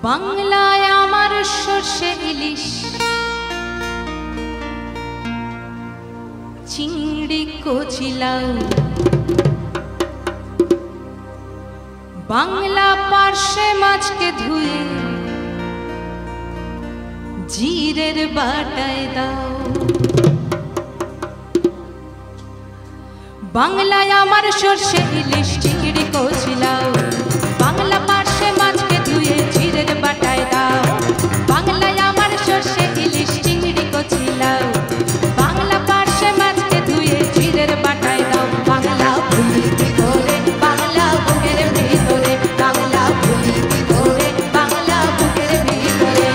বাংলায় আমার সর্ষে ইলিশ চিংড়ি কচি লাউ বাংলা পার্শে মাছকে ধুয়ে জিরের বাটায় দাও। বাংলায় আমার সর্ষে ইলিশ চিংড়ি কচি লাউ বাংলা পার্শে মাছকে ধুয়ে জিরের বাটায় দাও। বাংলায় আমার সর্ষে ইলিশ চিংড়ি কচি লাউ বাংলা পার্শে মাছকে ধুয়ে জিরের বাটায় দাও। বাংলা ভুলি করে বাংলা বুকের ভিতরে বাংলা ভুলি করে বাংলা বুকের ভিতরে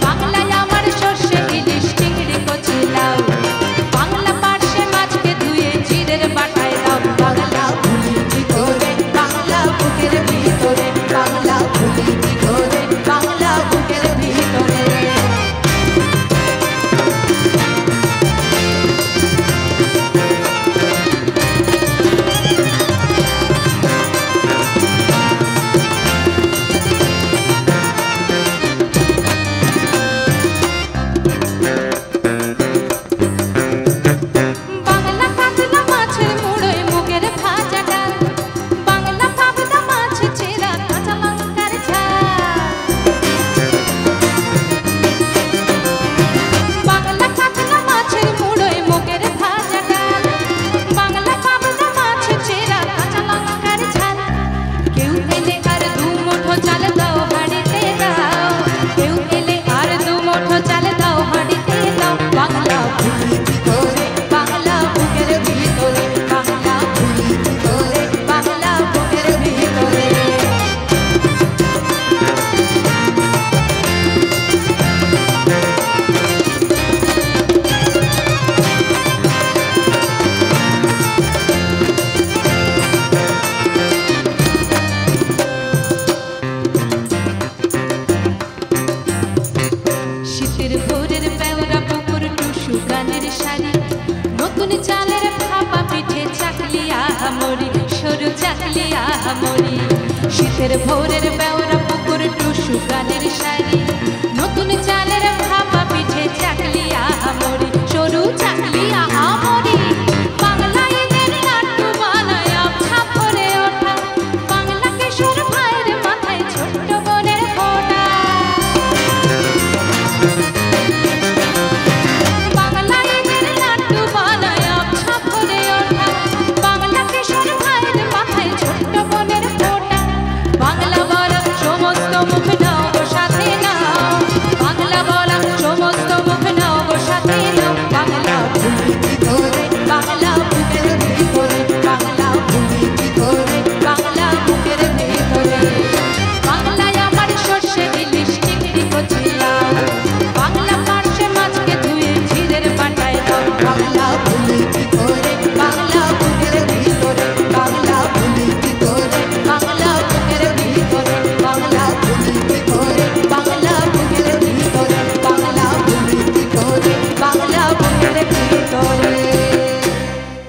বাংলায় আমার সর্ষে ইলিশ চিংড়ি কচি লাউ বাংলা পার্শে মাছকে ধুয়ে জিরের বাটায় দাও। বাংলা ভুলি করে বাংলা বুকের ভিতরে বাংলা ভুলি করে বাংলা বুকের ভিতরে। বাংলা কাতলা মাছের মুড়োয় মুগের ভাজা ডাল বাংলা পাবদা মাছ চেরা কাঁচা লঙ্কার ঝাল। বাংলা কাতলা মাছের মুড়োয় মুগের ভাজা ডাল বাংলা পাবদা মাছ চেরা কাঁচা লঙ্কার ঝাল। কেউ এলে আর দু মুঠো চাল দাও হাঁড়িতে দাও কেউ এলে আর দু মুঠো চাল দাও হাঁড়িতে দাও। বাংলা ভুলি করে বাংলা বুকের ভিতরে বাংলা ভুলি করে বাংলা বুকের ভিতরে। শীতের ভোরের বেওরা পুকুর টুসু গানের শাড়ি নতুন চালের ভাপা পিঠে চাকলি আহামরি সরু চাকলি আহামরি। শীতের ভোরের